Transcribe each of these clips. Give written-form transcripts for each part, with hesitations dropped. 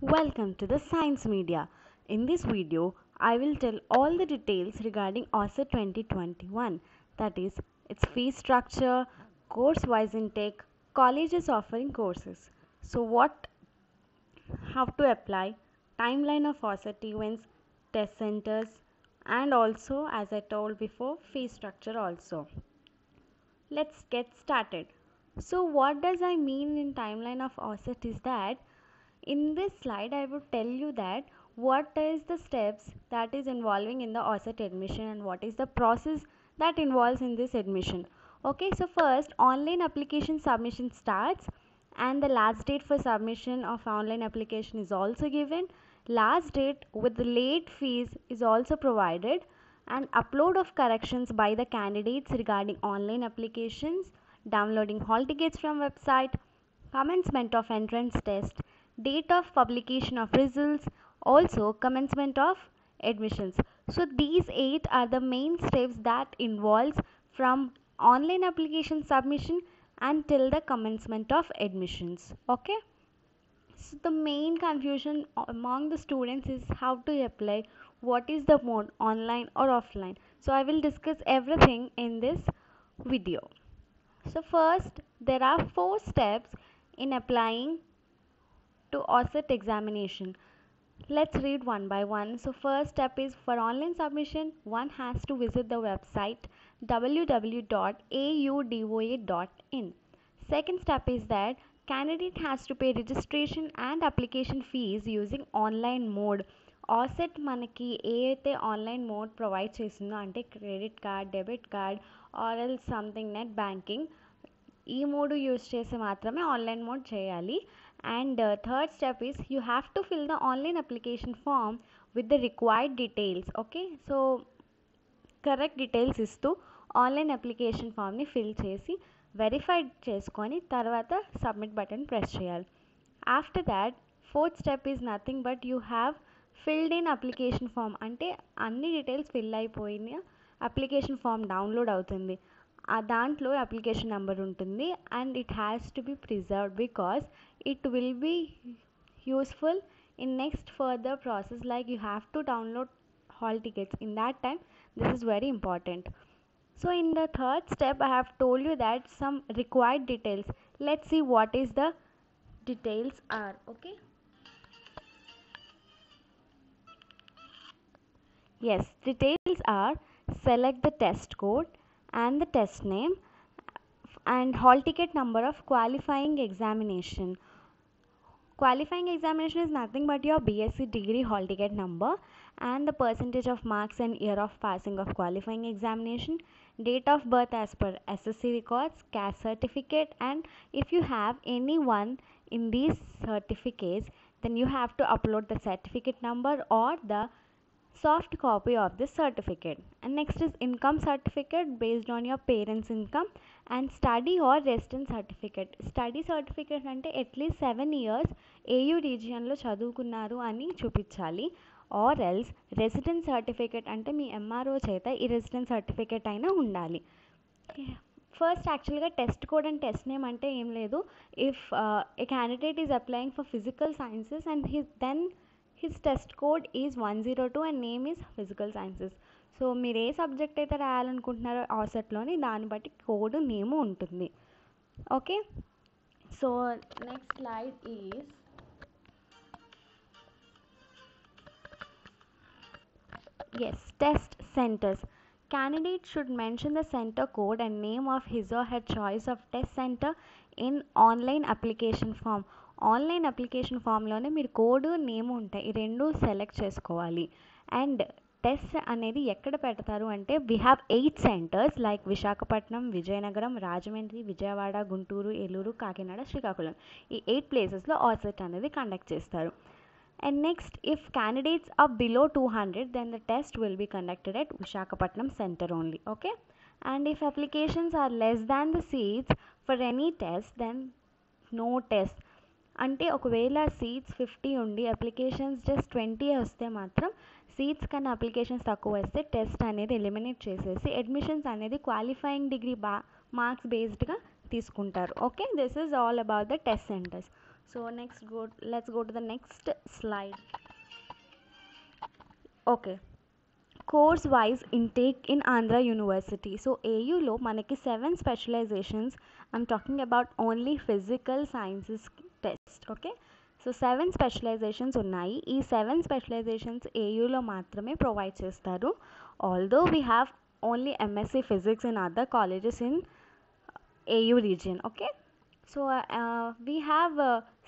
Welcome to the Science Media. In this video, I will tell all the details regarding OSCE 2021, that is, its fee structure, course-wise intake, colleges offering courses. So what, how to apply, timeline of OSCE events, test centers, and also, as I told before, fee structure also. Let's get started. So what does I mean in timeline of OSCE is that in this slide I would tell you that what is the steps that is involving in the OSCE admission and what is the process that involves in this admission. Okay, so first online application submission starts and the last date for submission of online application is also given. Last date with the late fees is also provided, and upload of corrections by the candidates regarding online applications, downloading hall tickets from website, commencement of entrance test, date of publication of results, also commencement of admissions. So these 8 are the main steps that involves from online application submission until the commencement of admissions. Okay, so the main confusion among the students is how to apply, what is the mode, online or offline. So I will discuss everything in this video. So first, there are 4 steps in applying to OSCE examination. Let's read one by one. So first step is for online submission, one has to visit the website www.audoa.in. Second step is that candidate has to pay registration and application fees using online mode. ఆసెట్ మనకి ఏ అయితే online mode provide చేసిందో అంటే credit card, debit card or else something net banking, ఈ మూడు use చేసి మాత్రమే ఆన్లైన్ మోడ్ చేయాలి. And third step is you have to fill the online application form with the required details. Okay, so correct details ఇస్తూ online application ఫామ్ని fill చేసి verify చేసుకొని తర్వాత సబ్మిట్ బటన్ ప్రెస్ చేయాలి. After that fourth step is nothing but you have filled in application form, అంటే అన్ని details fill అయిపోయిన application form download అవుతుంది. ఆ దాంట్లో అప్లికేషన్ నెంబర్ ఉంటుంది and it has to be preserved because it will be useful in next further process, like you have to download hall tickets. In that time this is very important. So in the third step I have told you that some required details. Let's see what is the details are. Okay, yes, details are select the test code and the test name and hall ticket number of qualifying examination. Qualifying examination is nothing but your BSc degree hall ticket number and the percentage of marks and year of passing of qualifying examination, date of birth as per SSC records, caste certificate, and if you have any one in these certificates then you have to upload the certificate number or the soft copy of this certificate. And next is income certificate based on your parents income and study or residence certificate. Study certificate అంటే at least 7 years AU రీజియన్లో చదువుకున్నారు అని చూపించాలి. Or else residence certificate అంటే మీ MRO చేత ఈ residence certificate అయినా ఉండాలి. First యాక్చువల్గా test code and test name అంటే ఏం లేదు. If A candidate is applying for physical sciences and his test code is 102 and name is physical sciences. So మీరు ఏ సబ్జెక్ట్ అయితే రాయాలనుకుంటున్నారో ఆసెట్లోని దాన్ని బట్టి కోడ్ నేమ్ ఉంటుంది. Okay, so next slide is yes, test centers. Candidate should mention the center code and name of his or her choice of test center in online application form. Online application ఫామ్లోనే మీరు code name ఉంటాయి, ఈ రెండు select చేసుకోవాలి. And test అనేది ఎక్కడ పెడతారు అంటే we have 8 centres like Visakhapatnam, Vizianagaram, Rajahmundry, Vijayawada, Guntur, Eluru, Kakinada, Srikakulam. ఈ 8 ప్లేసెస్లో ఆసెట్ అనేది కండక్ట్ చేస్తారు. And next, if candidates are below 200 then the test will be conducted at Visakhapatnam center only. Okay, and if applications are less than the seats for any test then no test. అంటే ఒకవేళ seats 50 ఉండి applications just 20 వస్తే మాత్రం seats కన్నా applications తక్కువ వస్తే test అనేది eliminate చేసేసి అడ్మిషన్స్ అనేది క్వాలిఫైయింగ్ డిగ్రీ మార్క్స్ బేస్డ్గా తీసుకుంటారు. Okay, this is all about the test centres. So let's go to the next slide. Okay, course wise intake in Andhra University. So ఏయూలో మనకి 7 specialisations. I'm talking about only physical sciences test. Okay, so 7 specialisations ఉన్నాయి. ఈ 7 specialisations ఏయూలో మాత్రమే provide చేస్తారు. Although we have only MSc physics in other colleges in AU region. Okay, so we have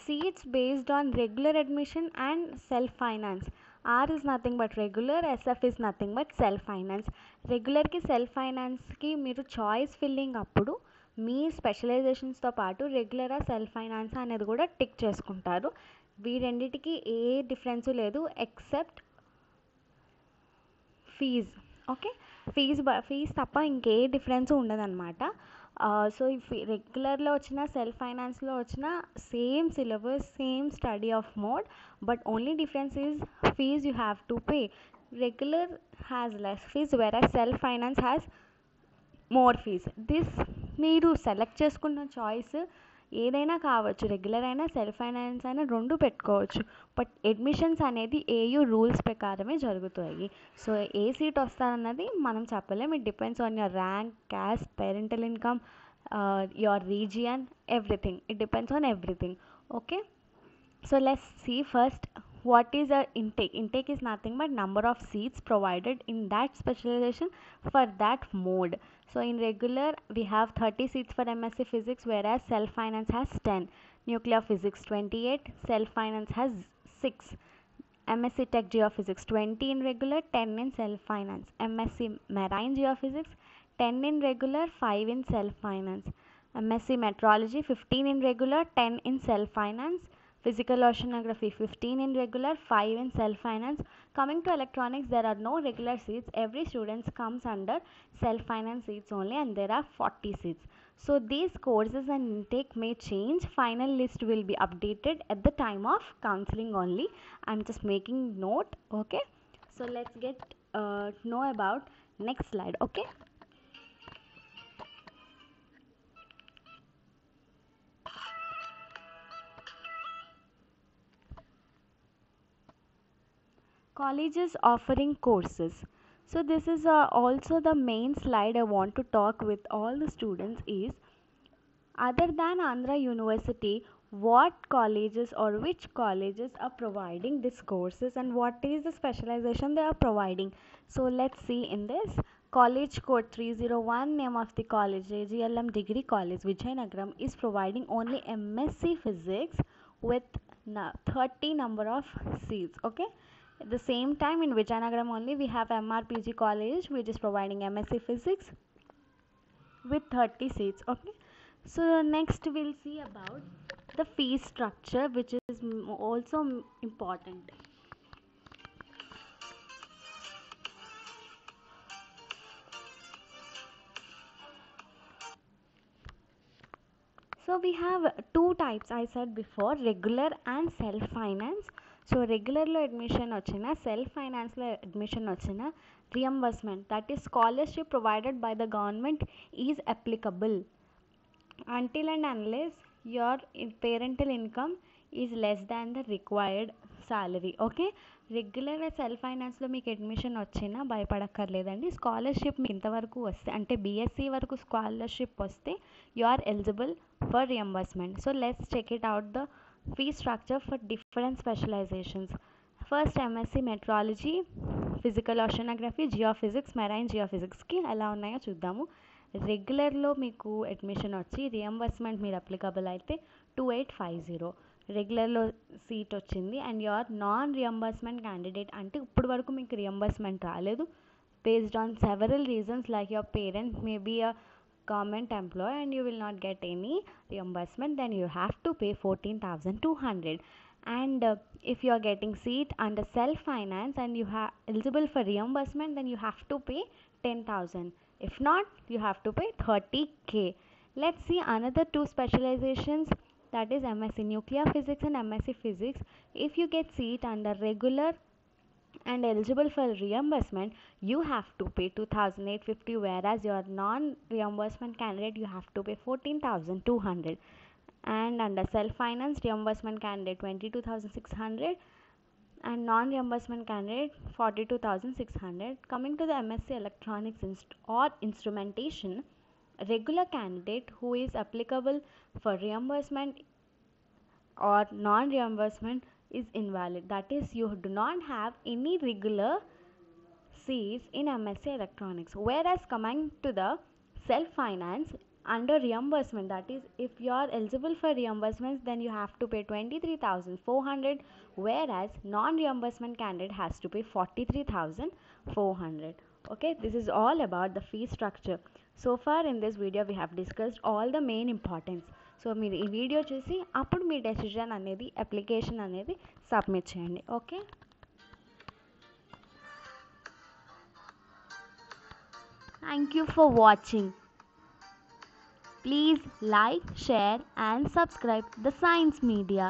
seats based on regular admission and self finance. R is nothing but regular, SF is nothing but self finance. Regular ki self finance ki మీరు choice filling అప్పుడు మీ స్పెషలైజేషన్స్తో పాటు regular self finance అనేది కూడా tick చేసుకుంటారు. వీరెండిటికి a difference లేదు except fees. Okay, fees తప్ప ఇంకే difference ఉండదన్నమాట. సో రెగ్యులర్లో వచ్చిన సెల్ఫ్ ఫైనాన్స్లో వచ్చిన same syllabus, same study of mode, but only difference is fees you have to pay. Regular has less fees whereas self finance has more fees. This మీరు select చేసుకున్న choice ఏదైనా కావచ్చు, regular అయినా self finance అయినా రెండు పెట్టుకోవచ్చు. But admissions అనేది AU rules ప్రకారమే జరుగుతాయి. సో ఏ సీట్ వస్తారన్నది మనం చెప్పలేం. It depends on your rank, caste, parental income, your region, everything. It depends on everything. Okay, so let's see first what is a intake. Intake is nothing but number of seats provided in that specialization for that mode. So in regular we have 30 seats for MSc physics, whereas self finance has 10. Nuclear physics 28, self finance has 6. MSc tech geophysics 20 in regular, 10 in self finance. MSc marine geophysics 10 in regular, 5 in self finance. MSc metrology 15 in regular, 10 in self finance. Physical oceanography 15 in regular, 5 in self finance. Coming to electronics, there are no regular seats. Every student comes under self finance seats only, and there are 40 seats. So these courses and intake may change. Final list will be updated at the time of counseling only. I'm just making note. Okay, so let's get know about next slide. Okay, colleges offering courses. So this is also the main slide I want to talk with all the students is, other than Andhra University, what colleges or which colleges are providing these courses and what is the specialization they are providing. So let's see in this. College code 301, name of the college AGLM Degree College Vijayanagaram is providing only MSc Physics with 30 number of seats. Okay, at the same time in Vijayanagaram only we have MRPG College which is providing MSc Physics with 30 seats. Okay, so next we'll see about the fee structure, which is also important. So we have two types, I said before, regular and self finance. So రెగ్యులర్లో admission వచ్చిన, self ఫైనాన్స్లో admission వచ్చిన, reimbursement that is scholarship provided by the government is applicable until and unless your parental income is less than the required salary. Okay, regular self ఫైనాన్స్లో మీకు admission వచ్చినా భయపడక్కర్లేదండి. Scholarship మీకు ఇంతవరకు వస్తే, అంటే బీఎస్సీ వరకు స్కాలర్షిప్ వస్తే you are eligible for reimbursement. So let's check it out the fee structure for different specializations. First MSc metrology, physical oceanography, geophysics, marine geophysics కి ఎలా ఉన్నాయో చూద్దాము. రెగ్యులర్లో మీకు అడ్మిషన్ వచ్చి రియంబర్స్మెంట్ మీరు అప్లికబుల్ అయితే 2850 రెగ్యులర్లో సీట్ వచ్చింది. And your non reimbursement candidate అంటే ఇప్పుడు వరకు మీకు రియంబర్స్మెంట్ రాలేదు, based on several reasons like your parent may be a government employee and you will not get any reimbursement, then you have to pay 14,200. And if you are getting seat under self finance and you have eligible for reimbursement, then you have to pay 10,000. If not, you have to pay 30k. Let's see another two specializations, that is MSc nuclear physics and MSc physics. If you get seat under regular and eligible for reimbursement, you have to pay 2,850, whereas your non reimbursement candidate you have to pay 14,200. And under self-finance, reimbursement candidate 22,600 and non-reimbursement candidate 42,600. Coming to the MSc Electronics or Instrumentation, regular candidate who is applicable for reimbursement or non-reimbursement is invalid. That is, you do not have any regular seats in MSc Electronics. Whereas coming to the self-finance, under reimbursement, that is, if you are eligible for reimbursements, then you have to pay 23,400, whereas non-reimbursement candidate has to pay 43,400. Okay, this is all about the fee structure. So far in this video we have discussed all the main importance. So మీరు ఈ video చూసి అప్పుడు మీ decision అనేది application అనేది submit చేయండి. Okay, thank you for watching. Please like, share and subscribe the Science Media.